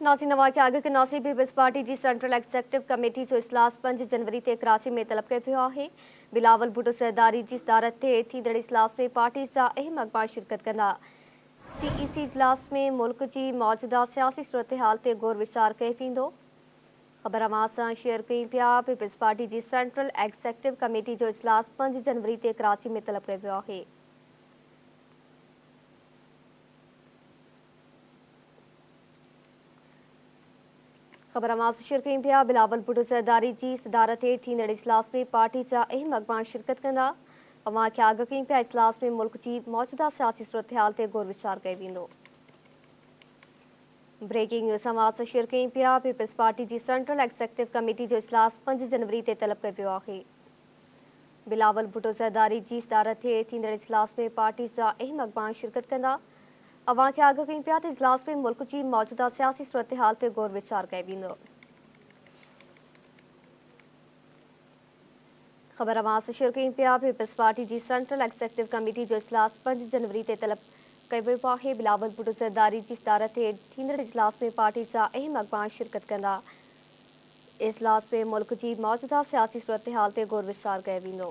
नाज़रीन नवाज़ आगे के नासिब पीपल्स पार्टी की सेंट्रल एग्जीक्यूटिव कमेटी जो इजलास 5 जनवरी ते कराची में तलब कयो पियो आहे। बिलावल भुट्टो सरदारी की सदारत ते थींदड़ इजलास में पार्टी जा अहम अॻवान शिरकत कंदा। सीईसी इजलास में मुल्क की मौजूदा सियासी सूरत हाल ते गौर विचार कयो वेंदो। ख़बर अवां सां शेयर कयूं पिया। पीपल्स पार्टी की सेंट्रल एग्जीक्यूटिव कमेटी जो इजलास 5 जनवरी ते कराची में तलब कयो पियो आहे। ख़बर अवां सां शेयर कयूं पिया। बिलावल भुट्टो सरदारी की सदारत ते थींदड़ इजलास में पार्टी जा अहम अॻवान शिरकत कंदा। अवां खे आगाह कयूं पिया इजलास में मुल्क की मौजूदा सियासी सूरत हाल ते गौर विचार कयो वेंदो। ब्रेकिंग न्यूज़ अवां सां शेयर कयूं पिया। पीपल्स पार्टी की सेंट्रल एग्जीक्यूटिव कमेटी जो इजलास 5 जनवरी ते तलब कयो पियो आहे। बिलावल भुट्टो सरदारी की सदारत ते थींदड़ इजलास में पार्टी जा अहम अॻवान शिरकत कंदा। अवां खे आगाह कयूं पिया त इजलास में मुल्क की मौजूदा सियासी सूरत हाल ते गौर विचार कयो वेंदो। ख़बर अवां सां शेयर कयूं पिया। पीपल्स पार्टी की सेंट्रल एग्जीक्यूटिव कमेटी जो इजलास 5 जनवरी ते तलब कयो वियो आहे। बिलावल भुट्टो सरदारी की सदारत ते थींदड़ इजलास में पार्टी जा अहम अॻवान शिरकत कंदा। इजलास में मुल्क की मौजूदा सियासी सूरत हाल ते गौर विचार कयो वेंदो।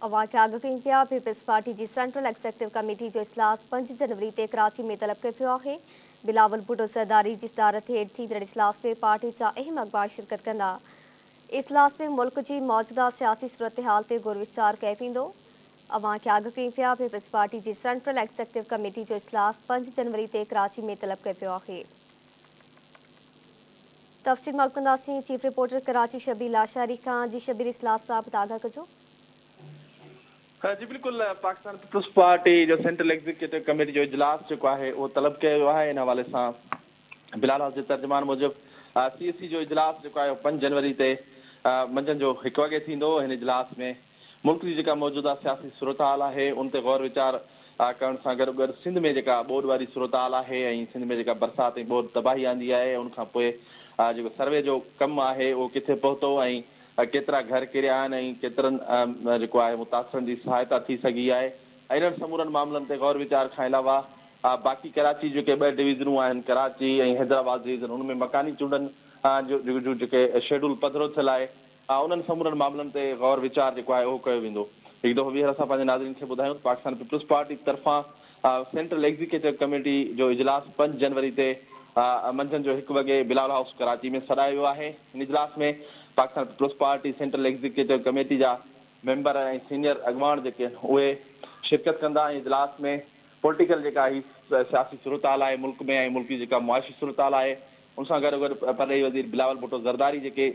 अवां खे आगाह कयूं पिया। पीपल्स पार्टी की सेंट्रल एग्जीक्यूटिव कमेटी जो इजलास 5 जनवरी ते कराची में तलब कयो पियो आहे। बिलावल भुट्टो सरदारी की सदारत ते थींदड़ इजलास में पार्टी जा अहम अॻवान शिरकत कंदा। इजलास में मुल्क की मौजूदा सियासी सूरत हाल ते गौर विचार कयो वेंदो। अवां खे आगाह कयूं पिया। पीपल्स पार्टी की सेंट्रल एग्जीक्यूटिव कमेटी जो इजलास 5 जनवरी ते कराची में तलब कयो पियो आहे। तफ़सील मालूम कंदासीं चीफ रिपोर्टर कराची शबीर लाशारी खां। जी शबीर, इजलास बाबति आगाह कजो। जी बिल्कुल, पाकिस्तान पीपल्स पार्टी जो सेंट्रल एग्जीक्यूटिव कमेटी जो इजलास जो है वो तलब किया वियो आहे। इन हवाले से बिलाल हाउस के तर्जुमान मूजिब सीएसी जो इजलास जो है 5 जनवरी से मंझंदि जो 1 वगे थींदो। इन इजलास में मुल्क की जो मौजूदा सियासी सूरत हाल है उन ते गौर विचार करण सां गॾु गॾु सिंध में जो ॿोॾ वारी सूरत हाल है ऐं सिंध में जो बरसात ऐं ॿोॾ तबाही आंदी है उन खां पोइ जो सर्वे जो कमु आहे उहो किथे पहुतो ऐं केतिरा घर किरिया आहिनि ऐं केतिरनि जेको आहे मुतासिरनि जी सहायता थी सघी आहे। इन्हनि समूरनि मामलनि ते गौर विचार खां अलावा बाक़ी कराची जेके 2 डिवीज़नूं आहिनि, कराची ऐं हैदराबाद डिवीज़न, उनमें मकानी चूंडनि जो जेके शेड्यूल पधिरो थियल आहे उन्हनि समूरनि मामलनि ते गौर विचार जेको आहे उहो कयो वेंदो। हिकु दफ़ो ॿीहर असां पंहिंजे नाज़रीन खे ॿुधायूं त पाकिस्तान पीपल्स पार्टी तरफ़ां सेंट्रल एग्जीक्यूटिव कमेटी जो इजलास 5 जनवरी ते मंझंदि जो 1 वगे बिलावल हाउस कराची में सॾायो वियो आहे। इन इजलास में Pakistan Peoples Party central executive committee जा मेंबर ऐं सीनियर अॻवान जेके उहे शिरकत कंदा। इजलास में पॉलिटिकल जेका ही सियासी सूरत हाल आहे मुल्क में ऐं मुल्क जी जेका मुआशी सूरत हाल आहे उन सां गॾु गॾु परॾेही वज़ीर बिलावल भुट्टो ज़रदारी जेके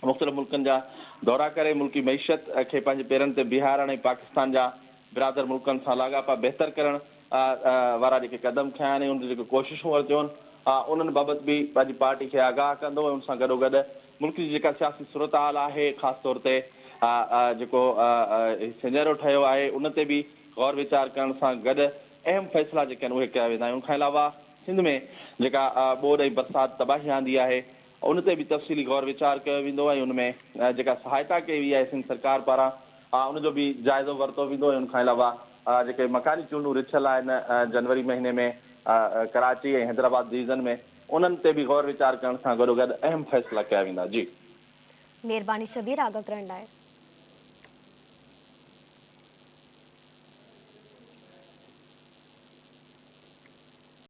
मुख़्तलिफ़ मुल्कनि जा दौरा करे मुल्की मईशत खे पंहिंजे पेरनि ते बीहारण ऐं पाकिस्तान जा बिरादर मुल्कनि सां लाॻापा बहितर करण वारा जेके क़दम खया आहिनि उन जेके कोशिशूं वरितियूं आहिनि उन्हनि बाबति बि पंहिंजी पार्टी खे आगाह कंदो ऐं उन सां गॾोगॾु मुल्क जी जेका सियासी सूरत हाल आहे ख़ासि तौर ते जेको सिनेरो ठहियो आहे उन ते बि गौर विचार करण सां गॾु अहम फ़ैसिला जेके आहिनि उहे कया वेंदा आहिनि। उनखां अलावा सिंध में जेका ॿोॾ ऐं बरसाति तबाही आंदी आहे उन ते बि तफ़सीली गौर विचार कयो वेंदो ऐं उनमें जेका सहायता कई वई आहे सिंध सरकार पारां उनजो बि जाइज़ो वरितो वेंदो ऐं उनखां अलावा जेके मकानी चूंडूं रिथियल आहिनि जनवरी महीने में कराची ऐं हैदराबाद डिवीज़न में उन्हनि ते बि गौर विचार करण सां गॾोगॾु अहम फ़ैसिला कया वेंदा। जी महिरबानी शबीर आगाह करण लाइ।